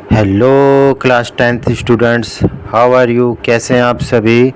Hello class 10th students, how are you. कैसे हैं आप सभी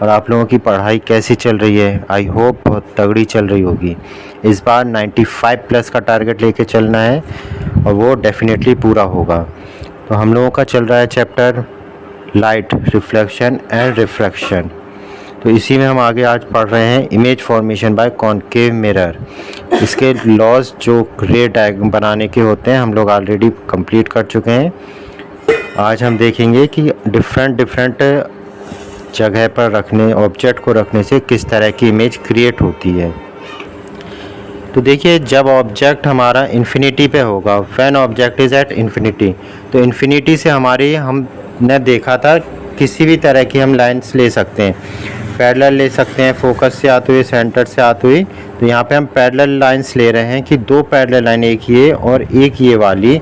और आप लोगों की पढ़ाई कैसी चल रही है। आई होप बहुत तगड़ी चल रही होगी। इस बार 95 प्लस का टारगेट लेके चलना है और वो डेफिनेटली पूरा होगा। तो हम लोगों का चल रहा है chapter light, reflection and refraction. तो इसी में हम आगे आज पढ़ रहे हैं image formation by concave mirror. इसके लॉज जो रे डायग्राम बनाने के होते हैं हम लोग ऑलरेडी कंप्लीट कर चुके हैं। आज हम देखेंगे कि डिफरेंट जगह पर रखने, ऑब्जेक्ट को रखने से किस तरह की इमेज क्रिएट होती है। तो देखिए, जब ऑब्जेक्ट हमारा इन्फिनिटी पे होगा, when object is at infinity, तो इन्फिनिटी से हमारी हमने देखा था किसी भी तरह की हम लाइंस ले सकते हैं। पैरेलल ले सकते हैं, फोकस से आती हुई, सेंटर से आती हुई। तो यहाँ पे हम पैरेलल लाइंस ले रहे हैं कि दो पैरेलल लाइन, एक ये और एक ये वाली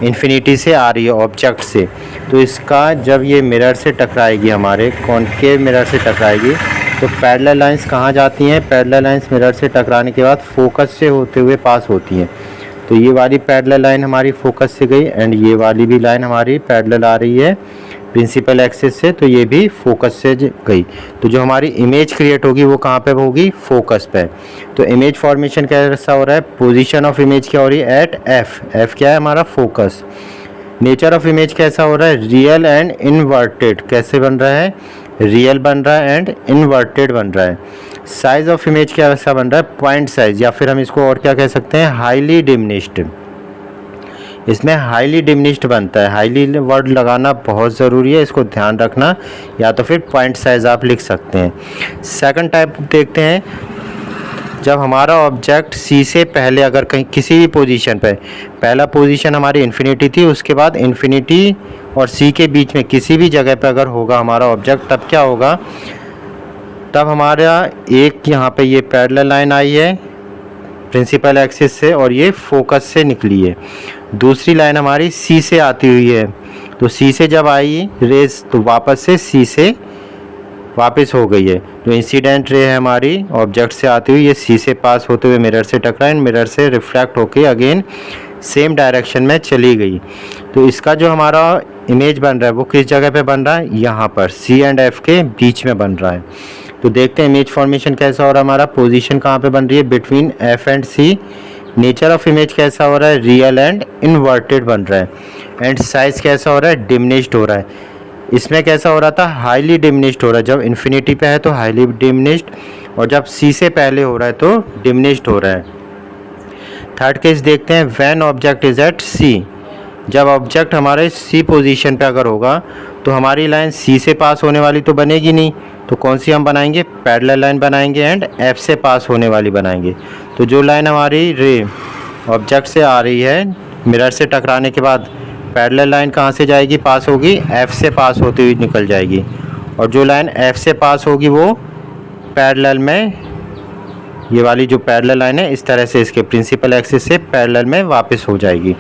इन्फिनिटी से आ रही है ऑब्जेक्ट से। तो इसका जब ये मिरर से टकराएगी, हमारे कॉनकेव मिरर से टकराएगी, तो पैरेलल लाइंस कहाँ जाती हैं। पैरेलल लाइंस मिरर से टकराने के बाद फोकस से होते हुए पास होती हैं। तो ये वाली पैरेलल लाइन हमारी फोकस से गई एंड ये वाली भी लाइन हमारी पैरेलल आ रही है प्रिंसिपल एक्सिस से, तो ये भी फोकस से गई। तो जो हमारी इमेज क्रिएट होगी वो कहाँ पे होगी, फोकस पे। तो इमेज फॉर्मेशन कैसा हो रहा है, पोजीशन ऑफ इमेज क्या हो रही है, एट एफ। एफ क्या है हमारा, फोकस। नेचर ऑफ इमेज कैसा हो रहा है, रियल एंड इन्वर्टेड। कैसे बन रहा है, रियल बन रहा है एंड इन्वर्टेड बन रहा है। साइज ऑफ इमेज क्या वैसा बन रहा है, पॉइंट साइज, या फिर हम इसको और क्या कह सकते हैं, हाईली डिमिनिश्ड। इसमें हाईली डिमिनिश्ड बनता है। हाईली वर्ड लगाना बहुत ज़रूरी है, इसको ध्यान रखना, या तो फिर पॉइंट साइज आप लिख सकते हैं। सेकंड टाइप देखते हैं, जब हमारा ऑब्जेक्ट सी से पहले अगर कहीं किसी भी पोजीशन पे, पहला पोजीशन हमारी इन्फिनिटी थी, उसके बाद इन्फिनिटी और सी के बीच में किसी भी जगह पे अगर होगा हमारा ऑब्जेक्ट, तब क्या होगा, तब हमारा एक यहाँ पे ये पैरेलल लाइन आई है प्रिंसिपल एक्सिस से और ये फोकस से निकली है। दूसरी लाइन हमारी सी से आती हुई है, तो सी से जब आई रेस तो वापस से सी से वापस हो गई है। जो इंसिडेंट रे है हमारी ऑब्जेक्ट से आती हुई, ये सी से पास होते हुए मिरर से टकरा एंड मिरर से रिफ्लेक्ट होके अगेन सेम डायरेक्शन में चली गई। तो इसका जो हमारा इमेज बन रहा है वो किस जगह पे बन रहा है, यहाँ पर सी एंड एफ के बीच में बन रहा है। तो देखते हैं इमेज फॉर्मेशन कैसा हो रहा है हमारा, पोजीशन कहाँ पे बन रही है, between F and C. Nature of image कैसा हो रहा है, रियल एंड इन्वर्टेड बन रहा है। एंड साइज कैसा हो रहा है, डिमिनिश्ड हो रहा है। इसमें कैसा हो रहा था, हाईली डिमिनिश्ड हो रहा है। जब इन्फिनिटी पे है तो हाईली डिमिनिश्ड, और जब सी से पहले हो रहा है तो डिमिनिश्ड हो रहा है। थर्ड केस देखते हैं, व्हेन ऑब्जेक्ट इज एट सी। जब ऑब्जेक्ट हमारे सी पोजीशन पे अगर होगा तो हमारी लाइन सी से पास होने वाली तो बनेगी नहीं, तो कौन सी हम बनाएंगे, पैरेलल लाइन बनाएंगे एंड एफ से पास होने वाली बनाएंगे। तो जो लाइन हमारी रे ऑब्जेक्ट से आ रही है मिरर से टकराने के बाद, पैरेलल लाइन कहाँ से जाएगी, पास होगी, एफ से पास होती हुई निकल जाएगी। और जो लाइन एफ से पास होगी वो पैरेलल में, ये वाली जो पैरेलल लाइन है इस तरह से इसके प्रिंसिपल एक्सिस से पैरेलल में वापस हो जाएगी।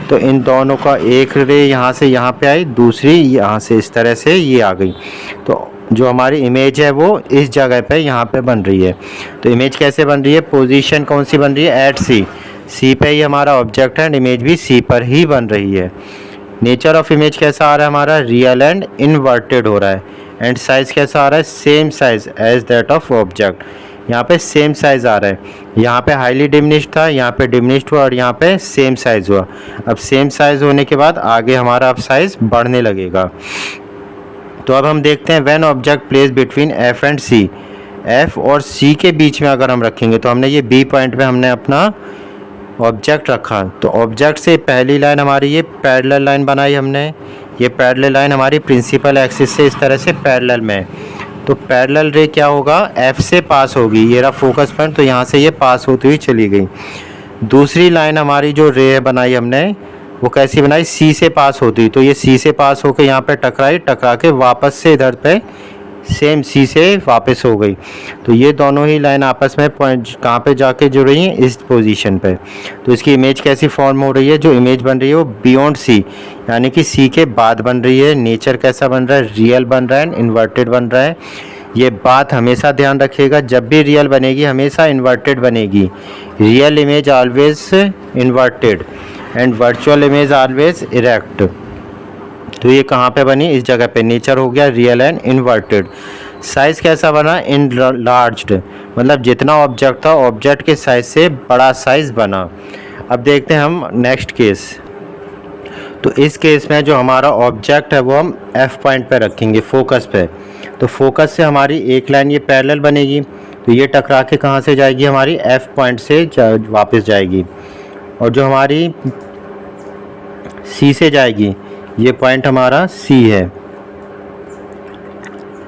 तो इन दोनों का एक रे यहाँ से यहाँ पे आई, दूसरी यहाँ से इस तरह से ये आ गई। तो जो हमारी इमेज है वो इस जगह पे यहाँ पे बन रही है। तो इमेज कैसे बन रही है, पोजीशन कौन सी बन रही है, एट सी। सी पे ही हमारा ऑब्जेक्ट है एंड इमेज भी सी पर ही बन रही है। नेचर ऑफ इमेज कैसा आ रहा है हमारा, रियल एंड इन्वर्टेड हो रहा है। एंड साइज कैसा आ रहा है, same size as that of object. यहाँ पे सेम साइज आ रहा है। यहाँ पे हाईली डिमिनिश्ड था, यहाँ पे डिमिनिश्ड हुआ और यहाँ पे सेम साइज हुआ। अब सेम साइज होने के बाद आगे हमारा अब साइज बढ़ने लगेगा। तो अब हम देखते हैं, when object place between F and C. F और सी के बीच में अगर हम रखेंगे, तो हमने ये बी पॉइंट पे हमने अपना ऑब्जेक्ट रखा, तो ऑब्जेक्ट से पहली लाइन हमारी ये पैरेलल लाइन बनाई हमने। ये पैरेलल लाइन हमारी प्रिंसिपल एक्सिस से इस तरह से पैरेलल में, तो पैरेलल रे क्या होगा, एफ से पास होगी। ये रहा फोकस पॉइंट, तो यहाँ से ये पास होती हुई चली गई। दूसरी लाइन हमारी जो रे बनाई हमने वो कैसी बनाई, सी से पास होती, तो ये सी से पास होकर यहाँ पे टकराई, टकरा के वापस से इधर पे सेम सी से वापस हो गई। तो ये दोनों ही लाइन आपस में पॉइंट कहाँ पे जाके जुड़ रही हैं, इस पोजीशन पे। तो इसकी इमेज कैसी फॉर्म हो रही है, जो इमेज बन रही है वो बियॉन्ड सी, यानी कि सी के बाद बन रही है। नेचर कैसा बन रहा है, रियल बन रहा है, इन्वर्टेड बन रहा है। ये बात हमेशा ध्यान रखिएगा, जब भी रियल बनेगी हमेशा इन्वर्टेड बनेगी। Real image always inverted and virtual image always erect. तो ये कहाँ पे बनी, इस जगह पे। नेचर हो गया रियल एंड इन्वर्टेड। साइज़ कैसा बना, इन लार्ज्ड, मतलब जितना ऑब्जेक्ट था ऑब्जेक्ट के साइज से बड़ा साइज़ बना। अब देखते हैं हम नेक्स्ट केस। तो इस केस में जो हमारा ऑब्जेक्ट है वो हम F पॉइंट पे रखेंगे, फोकस पे। तो फोकस से हमारी एक लाइन ये पैरेलल बनेगी, तो ये टकरा के कहाँ से जाएगी, हमारी F पॉइंट से वापस जाएगी। और जो हमारी C से जाएगी, ये पॉइंट हमारा C है,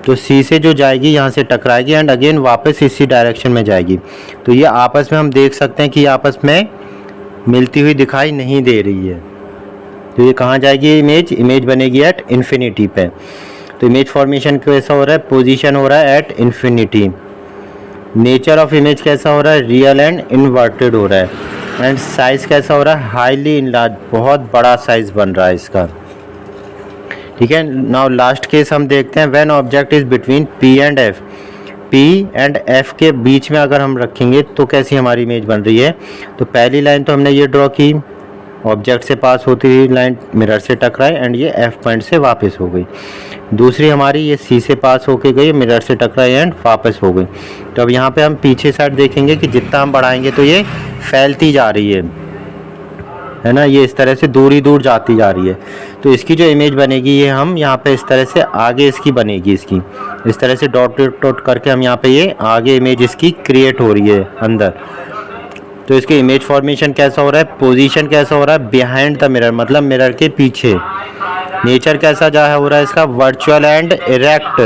तो C से जो जाएगी यहाँ से टकराएगी एंड अगेन वापस इसी डायरेक्शन में जाएगी। तो ये आपस में हम देख सकते हैं कि ये आपस में मिलती हुई दिखाई नहीं दे रही है। तो ये कहाँ जाएगी, इमेज बनेगी एट इन्फिनिटी पे। तो इमेज फॉर्मेशन कैसा हो रहा है, पोजीशन हो रहा है at infinity. Nature of image कैसा हो रहा है, रियल एंड इन्वर्टेड हो रहा है। एंड साइज़ कैसा हो रहा है, हाईली इनलार्ज, बहुत बड़ा साइज़ बन रहा है इसका। ठीक है, नाउ लास्ट केस हम देखते हैं। When object is between P and F, P and F के बीच में अगर हम रखेंगे तो कैसी हमारी इमेज बन रही है। तो पहली लाइन तो हमने ये ड्रॉ की, ऑब्जेक्ट से पास होती हुई लाइन मिरर से टकराई एंड ये F पॉइंट से वापस हो गई। दूसरी हमारी ये C से पास होके गई, मिरर से टकराई एंड वापस हो गई। तो अब यहाँ पे हम पीछे साइड देखेंगे कि जितना हम बढ़ाएंगे तो ये फैलती जा रही है ना, ये इस तरह से दूर जाती जा रही है। तो इसकी जो इमेज बनेगी ये हम यहाँ पे इस तरह से आगे इसकी बनेगी, इसकी इस तरह से डॉट डॉट करके हम यहाँ पे ये आगे इमेज इसकी क्रिएट हो रही है अंदर। तो इसकी इमेज फॉर्मेशन कैसा हो रहा है, पोजीशन कैसा हो रहा है, बिहाइंड द मिरर, मतलब मिरर के पीछे। नेचर कैसा जा हो रहा है इसका, वर्चुअल एंड इरेक्ट।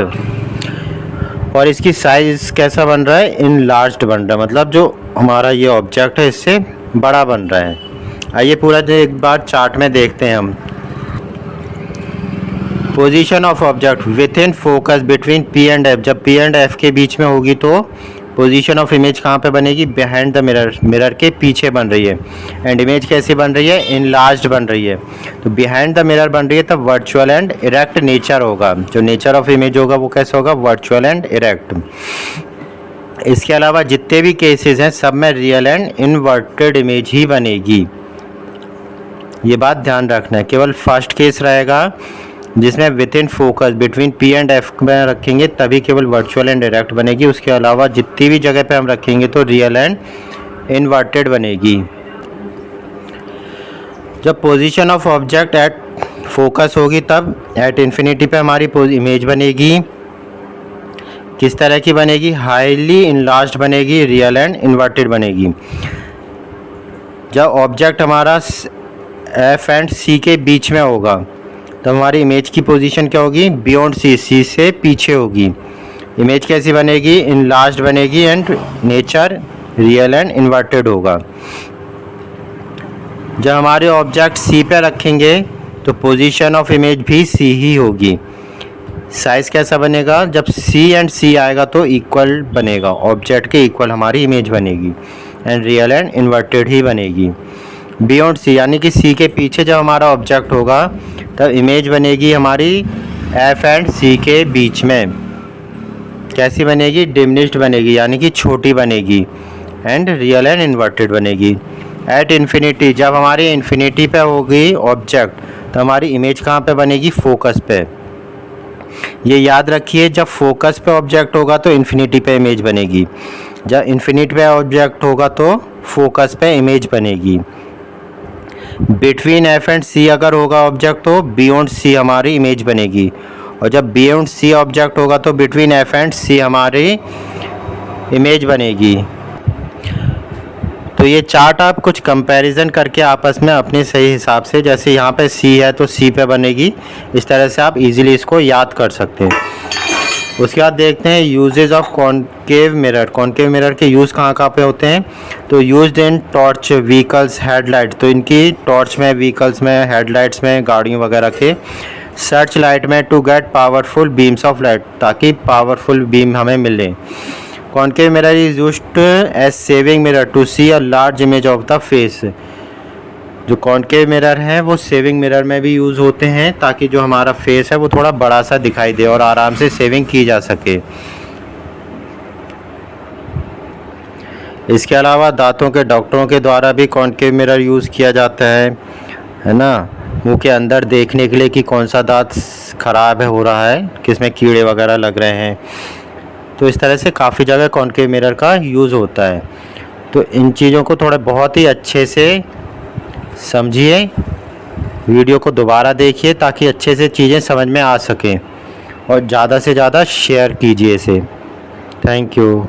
और इसकी साइज कैसा बन रहा है, इन लार्ज्ड बन रहा है, मतलब जो हमारा ये ऑब्जेक्ट है इससे बड़ा बन रहा है। आइए पूरा एक बार चार्ट में देखते हैं हम। Position of object with in focus between P and F, जब P एंड F के बीच में होगी तो पोजीशन ऑफ इमेज कहाँ पे बनेगी, बिहाइंड द मिरर, मिरर के पीछे बन रही है। एंड इमेज कैसी बन रही है, इनलार्ज्ड बन रही है। तो बिहाइंड द मिरर बन रही है तब वर्चुअल एंड इरेक्ट नेचर होगा। जो नेचर ऑफ इमेज होगा वो कैसा होगा, वर्चुअल एंड इरेक्ट। इसके अलावा जितने भी केसेस हैं सब में रियल एंड इन्वर्टेड इमेज ही बनेगी, ये बात ध्यान रखना है। केवल फर्स्ट केस रहेगा जिसमें with in focus between P and F में रखेंगे तभी केवल वर्चुअल एंड डायरेक्ट बनेगी। उसके अलावा जितनी भी जगह पे हम रखेंगे तो रियल एंड इन्वर्टेड बनेगी। जब position of object at focus होगी तब एट इन्फिनिटी पे हमारी इमेज बनेगी। किस तरह की बनेगी, हाईली इनलार्ज्ड बनेगी, रियल एंड इन्वर्टेड बनेगी। जब ऑब्जेक्ट हमारा F एंड C के बीच में होगा तो हमारी इमेज की पोजीशन क्या होगी, बियॉन्ड C, C से पीछे होगी। इमेज कैसी बनेगी, इनलार्ज्ड बनेगी and nature real and inverted होगा। जब हमारे ऑब्जेक्ट C पे रखेंगे तो पोजीशन ऑफ इमेज भी C ही होगी। साइज़ कैसा बनेगा, जब C एंड C आएगा तो इक्वल बनेगा, ऑब्जेक्ट के इक्वल हमारी इमेज बनेगी एंड रियल एंड इन्वर्टेड ही बनेगी। बियॉन्ड C यानी कि C के पीछे जब हमारा ऑब्जेक्ट होगा तब इमेज बनेगी हमारी F एंड C के बीच में। कैसी बनेगी, डिमिनिश्ड बनेगी यानी कि छोटी बनेगी एंड रियल एंड इन्वर्टेड बनेगी। एट इन्फिनिटी, जब हमारी इन्फिनिटी पे होगी ऑब्जेक्ट तो हमारी इमेज कहाँ पे बनेगी, फोकस पे। ये याद रखिए, जब फोकस पे ऑब्जेक्ट होगा तो इन्फिनिटी पे इमेज बनेगी, जब इन्फिनिटी पे ऑब्जेक्ट होगा तो फोकस पे इमेज बनेगी। बिटवीन F एंड C अगर होगा ऑब्जेक्ट तो बियॉन्ड C हमारी इमेज बनेगी, और जब बियॉन्ड C ऑब्जेक्ट होगा तो बिटवीन F एंड C हमारी इमेज बनेगी। तो ये चार्ट आप कुछ कंपैरिजन करके आपस में अपने सही हिसाब से, जैसे यहाँ पे C है तो C पे बनेगी, इस तरह से आप इजीली इसको याद कर सकते हैं। उसके बाद देखते हैं uses of concave mirror. Concave mirror के यूज़ कहाँ कहाँ पे होते हैं, तो used in torch, vehicles, headlight. तो इनकी टॉर्च में, व्हीकल्स में, हेडलाइट्स में, गाड़ियों वगैरह के, सर्च लाइट में to get powerful beams of light, ताकि पावरफुल बीम हमें मिले। Concave mirror is used as shaving mirror to see a large image of the face. जो कॉनकेव मिरर हैं वो सेविंग मिरर में भी यूज़ होते हैं ताकि जो हमारा फेस है वो थोड़ा बड़ा सा दिखाई दे और आराम से सेविंग की जा सके। इसके अलावा दांतों के डॉक्टरों के द्वारा भी कॉनकेव मिरर यूज़ किया जाता है ना। मुंह के अंदर देखने के लिए कि कौन सा दांत ख़राब है हो रहा है, किसमें कीड़े वगैरह लग रहे हैं। तो इस तरह से काफ़ी जगह कॉनकेव मिरर का यूज़ होता है। तो इन चीज़ों को थोड़ा बहुत ही अच्छे से समझिए, वीडियो को दोबारा देखिए ताकि अच्छे से चीज़ें समझ में आ सकें, और ज़्यादा से ज़्यादा शेयर कीजिए इसे। Thank you.